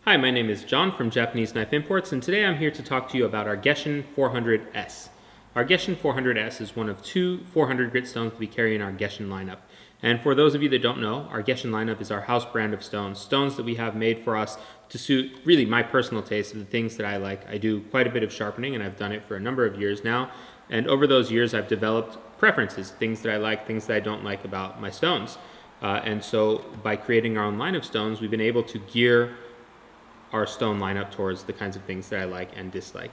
Hi, my name is John from Japanese Knife Imports, and today I'm here to talk to you about our Gesshin 400S. Our Gesshin 400S is one of two 400 grit stones that we carry in our Gesshin lineup. And for those of you that don't know, our Gesshin lineup is our house brand of stones, stones that we have made for us to suit really my personal taste of the things that I like. I do quite a bit of sharpening, and I've done it for a number of years now. And over those years, I've developed preferences, things that I like, things that I don't like about my stones. And so by creating our own line of stones, we've been able to gear our stone lineup towards the kinds of things that I like and dislike.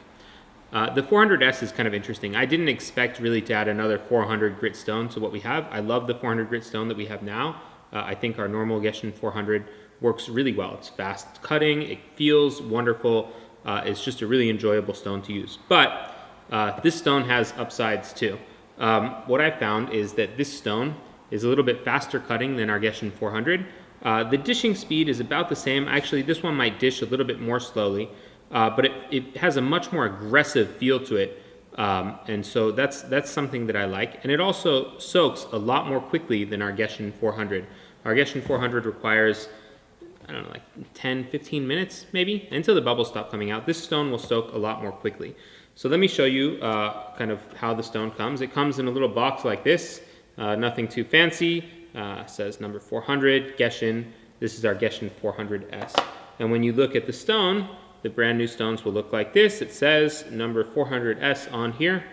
The 400S is kind of interesting. I didn't expect really to add another 400 grit stone to what we have. I love the 400 grit stone that we have now. I think our normal Gesshin 400 works really well. It's fast cutting, it feels wonderful. It's just a really enjoyable stone to use. But this stone has upsides too. What I found is that this stone is a little bit faster cutting than our Gesshin 400. The dishing speed is about the same. Actually, this one might dish a little bit more slowly, but it has a much more aggressive feel to it. And so that's something that I like. And it also soaks a lot more quickly than our Gesshin 400. Our Gesshin 400 requires, I don't know, like 10, 15 minutes maybe, until the bubbles stop coming out. This stone will soak a lot more quickly. So let me show you kind of how the stone comes. It comes in a little box like this, nothing too fancy. Says number 400, Gesshin. This is our Gesshin 400S. And when you look at the stone, the brand new stones will look like this. It says number 400S on here.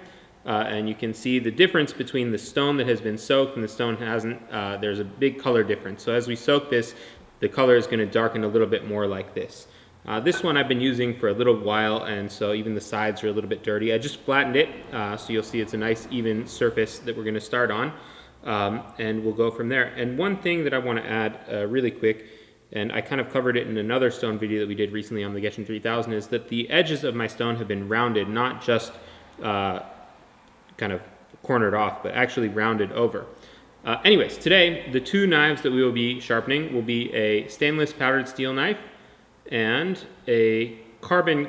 And you can see the difference between the stone that has been soaked and the stone hasn't. There's a big color difference. So as we soak this, the color is going to darken a little bit more like this. This one I've been using for a little while, and so even the sides are a little bit dirty. I just flattened it, so you'll see it's a nice even surface that we're going to start on. And we'll go from there. And one thing that I want to add really quick, and I kind of covered it in another stone video that we did recently on the Gesshin 3000, is that the edges of my stone have been rounded, not just kind of cornered off, but actually rounded over. Anyways, today the two knives that we will be sharpening will be a stainless powdered steel knife and a carbon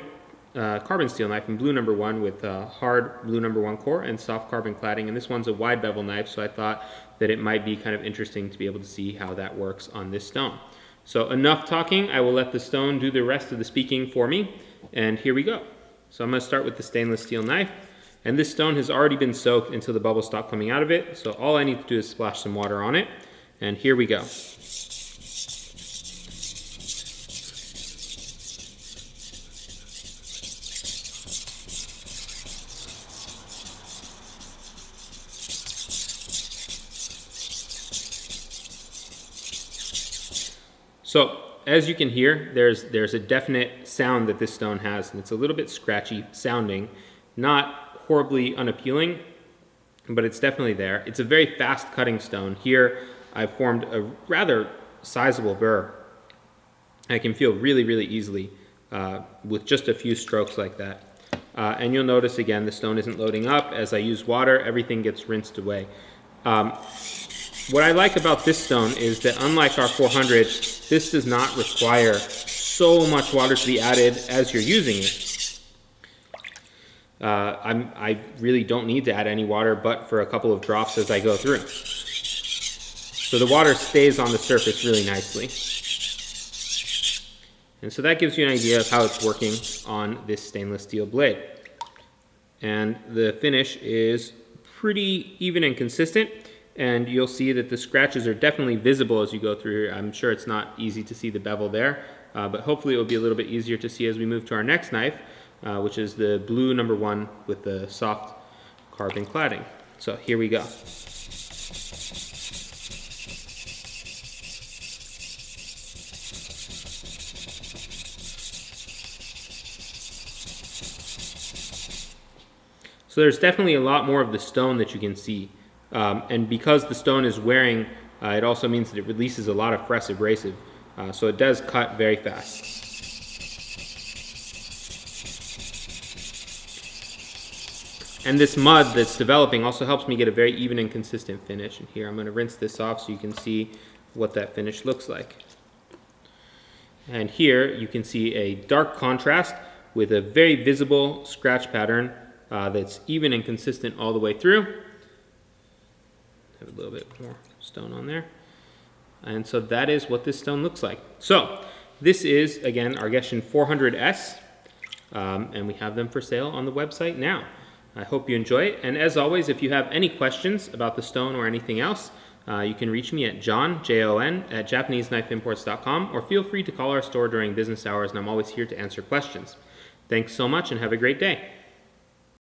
steel knife in blue number 1 with hard blue number 1 core and soft carbon cladding. And this one's a wide bevel knife, so I thought that it might be kind of interesting to be able to see how that works on this stone. So enough talking. I will let the stone do the rest of the speaking for me, and here we go. So I'm going to start with the stainless steel knife, and this stone has already been soaked until the bubbles stop coming out of it, so all I need to do is splash some water on it, and here we go. So as you can hear, there's a definite sound that this stone has, and it's a little bit scratchy sounding, not horribly unappealing, but it's definitely there. It's a very fast cutting stone. Here I've formed a rather sizable burr. I can feel really, really easily with just a few strokes like that. And you'll notice again, the stone isn't loading up. As I use water, everything gets rinsed away. What I like about this stone is that unlike our 400, this does not require so much water to be added as you're using it. I really don't need to add any water but for a couple of drops as I go through. So the water stays on the surface really nicely. And so that gives you an idea of how it's working on this stainless steel blade. And the finish is pretty even and consistent. And you'll see that the scratches are definitely visible as you go through here. I'm sure it's not easy to see the bevel there, but hopefully it will be a little bit easier to see as we move to our next knife, which is the blue number 1 with the soft carbon cladding. So here we go. So there's definitely a lot more of the stone that you can see. And because the stone is wearing, it also means that it releases a lot of fresh abrasive. So it does cut very fast. And this mud that's developing also helps me get a very even and consistent finish. And here I'm going to rinse this off so you can see what that finish looks like. And here you can see a dark contrast with a very visible scratch pattern that's even and consistent all the way through. Have a little bit more stone on there. And so that is what this stone looks like. So this is, again, our Gesshin 400S, and we have them for sale on the website now. I hope you enjoy it, and as always, if you have any questions about the stone or anything else, you can reach me at Jon, at JapaneseKnifeImports.com, or feel free to call our store during business hours, and I'm always here to answer questions. Thanks so much, and have a great day.